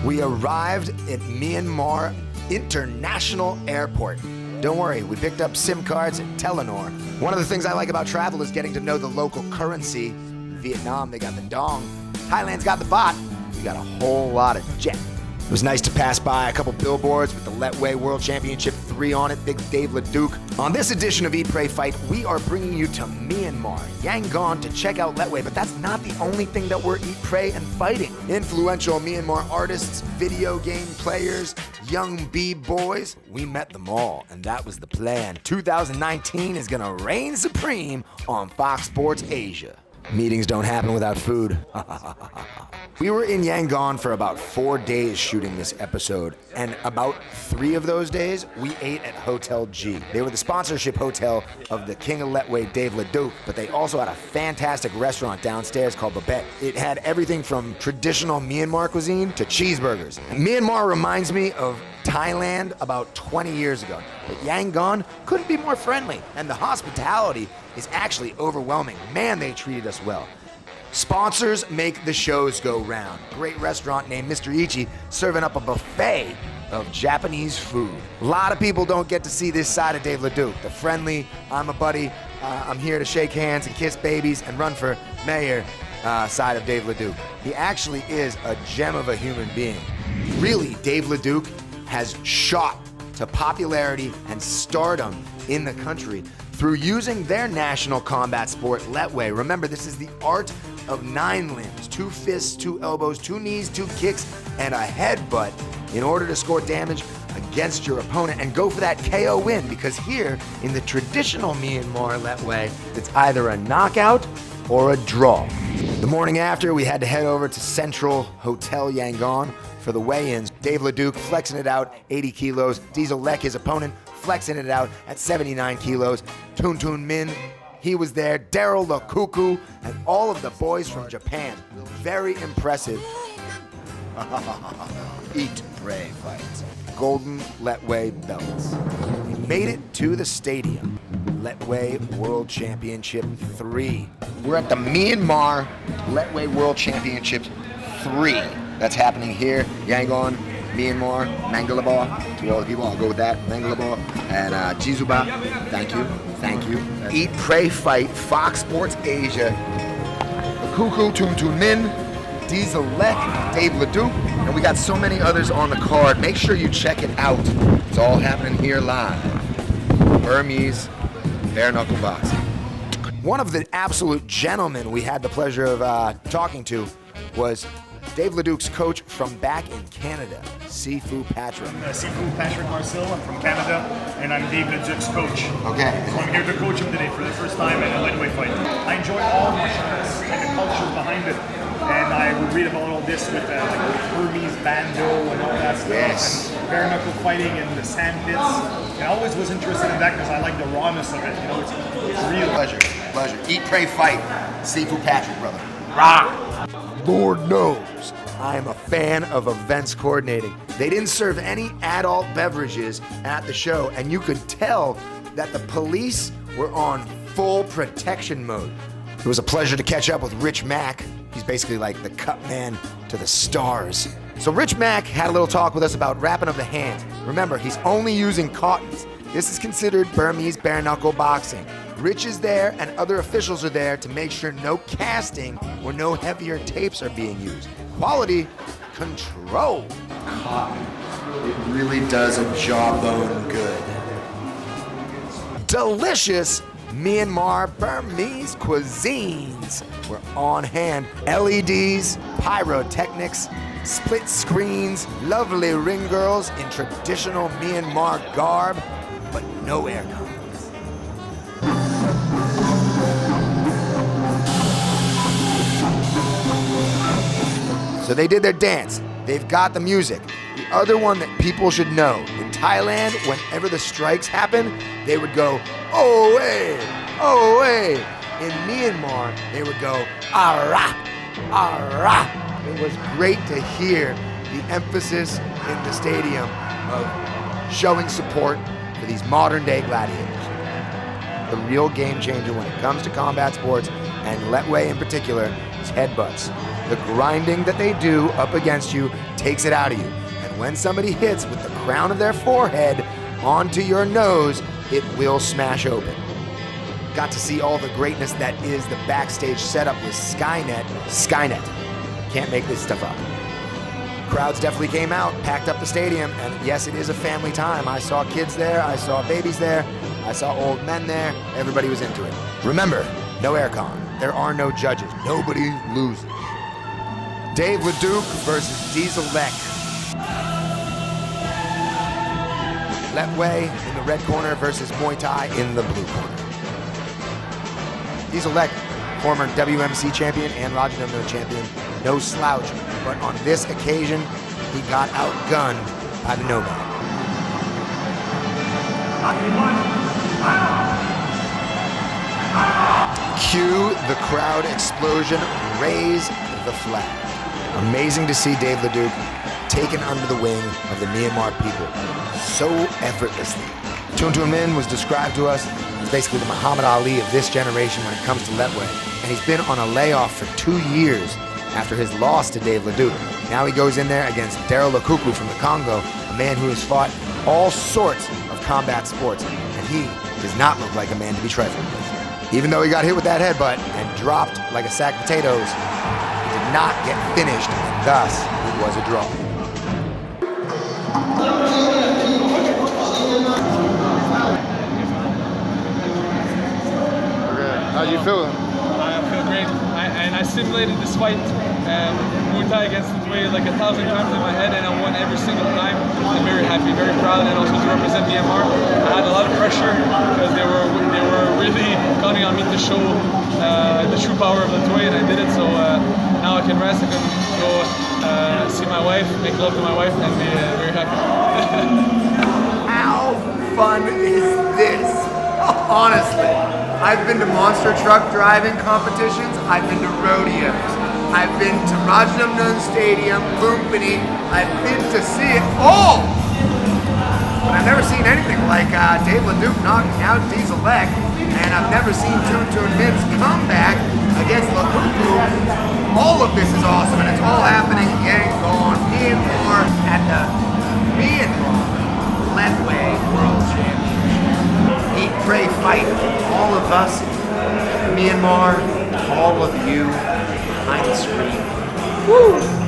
We arrived at Myanmar International Airport. Don't worry, we picked up SIM cards at Telenor. One of the things I like about travel is getting to know the local currency. In Vietnam, they got the dong. Thailand's got the baht. We got a whole lot of jet. It was nice to pass by a couple billboards with the Letway World Championship 3 on it, big Dave LeDuc. On this edition of Eat, Pray, Fight, we are bringing you to Myanmar, Yangon, to check out Letway, but that's not the only thing that we're Eat, Pray, and Fighting. Influential Myanmar artists, video game players, young B-boys, we met them all, and that was the plan. 2019 is gonna reign supreme on Fox Sports Asia. Meetings don't happen without food. We were in Yangon for about 4 days shooting this episode, and about 3 of those days, we ate at Hotel G. They were the sponsorship hotel of the King of Letway, Dave LeDuc, but they also had a fantastic restaurant downstairs called Babette. It had everything from traditional Myanmar cuisine to cheeseburgers. And Myanmar reminds me of Thailand about 20 years ago, but Yangon couldn't be more friendly, and the hospitality is actually overwhelming. Man, they treated us well. Sponsors make the shows go round. Great restaurant named Mr. Ichi serving up a buffet of Japanese food. A lot of people don't get to see this side of Dave LeDuc, the friendly, I'm a buddy, I'm here to shake hands and kiss babies and run for mayor side of Dave LeDuc. He actually is a gem of a human being. Really, Dave LeDuc has shot to popularity and stardom in the country through using their national combat sport, Letway. Remember, this is the art of 9 limbs, 2 fists, 2 elbows, 2 knees, 2 kicks, and a headbutt in order to score damage against your opponent and go for that KO win, because here in the traditional Myanmar Letway, it's either a knockout or a draw. The morning after, we had to head over to Central Hotel Yangon for the weigh-ins. Dave LeDuc flexing it out, 80 kilos. Diesel Lek, his opponent, flexing it out at 79 kilos. Tun Tun Min, he was there. Daryl Lakuku, and all of the boys from Japan. Very impressive. Eat, pray, fight. Golden Letway belts. We made it to the stadium. Letway World Championship 3. We're at the Myanmar Letway World Championship 3. That's happening here, Yangon, Myanmar, Mangalabor. To all the people, I'll go with that. Mangalabor and Jizuba. Thank you. Eat, Pray, Fight, Fox Sports Asia. Kuku, Tun Tun Min, Diesel Lek, Dave LeDuc, and we got so many others on the card. Make sure you check it out. It's all happening here live. Burmese bare knuckle boxing. One of the absolute gentlemen we had the pleasure of talking to was Dave LeDuc's coach from back in Canada, Sifu Patrick. Sifu Patrick Marcel. I'm from Canada, and I'm Dave LeDuc's coach. Okay. So I'm here to coach him today for the first time at a Letway fight. I enjoy all martial arts and the culture behind it. And I would read about all this with like Burmese bando and all that stuff. Yes. And bare knuckle fighting and the sand pits. And I always was interested in that because I like the rawness of it. You know, it's real. Pleasure. Eat, Pray, Fight, Sifu Patrick, brother. Rah! Lord knows I am a fan of events coordinating. They didn't serve any adult beverages at the show, and you could tell that the police were on full protection mode. It was a pleasure to catch up with Rich Mack. He's basically like the cut man to the stars. So Rich Mack had a little talk with us about wrapping of the hands. Remember, he's only using cottons. This is considered Burmese bare knuckle boxing. Rich is there and other officials are there to make sure no casting or no heavier tapes are being used. Quality control. Cotton. It really does a jawbone good. Delicious Myanmar Burmese cuisines were on hand. LEDs, pyrotechnics, split screens, lovely ring girls in traditional Myanmar garb, but no air cons. So they did their dance. They've got the music. The other one that people should know, in Thailand, whenever the strikes happen, they would go, oh hey, oh hey. In Myanmar, they would go, ara, ara. It was great to hear the emphasis in the stadium of showing support for these modern day gladiators. The real game changer when it comes to combat sports, and Letway in particular, is headbutts. The grinding that they do up against you takes it out of you. And when somebody hits with the crown of their forehead onto your nose, it will smash open. Got to see all the greatness that is the backstage setup with Skynet. Skynet. Can't make this stuff up. Crowds definitely came out, packed up the stadium, and yes, it is a family time. I saw kids there, I saw babies there, I saw old men there. Everybody was into it. Remember, no aircon. There are no judges. Nobody loses. Dave LeDuc versus Diesel Lek. Letway in the red corner versus Muay Thai in the blue corner. Diesel Lek, former WMC champion and Rajadamnern champion, no slouch, but on this occasion, he got outgunned by the Nomad. Cue the crowd explosion, raise the flag. Amazing to see Dave LeDuc taken under the wing of the Myanmar people so effortlessly. Chun Toon Min was described to us as basically the Muhammad Ali of this generation when it comes to Letway. And he's been on a layoff for 2 years after his loss to Dave LeDuc. Now he goes in there against Daryl Lukuku from the Congo, a man who has fought all sorts of combat sports, and he does not look like a man to be trifled with. Even though he got hit with that headbutt and dropped like a sack of potatoes, he did not get finished, and thus it was a draw. How you feeling? I feel great. I simulated this fight, Muay Thai against Letway like 1,000 times in my head, and I won every single time. I'm very happy, very proud, and also to represent Myanmar. I had a lot of pressure because they were really counting on me to show the true power of Letway, and I did it. So now I can rest. I can go see my wife, make love to my wife, and be very happy. How fun is this? Honestly, I've been to monster truck driving competitions, I've been to rodeos, I've been to Rajadamnern Stadium, Lumpini, I've been to see it all! But I've never seen anything like Dave LeDuc knocking out Diesel Lek, and I've never seen Chun Toon Min's comeback against Lukuku. All of this is awesome, and it's all happening in Myanmar at the Myanmar Letway World Championship. Eat, pray, fight, all of us, Myanmar, all of you behind the screen. Woo!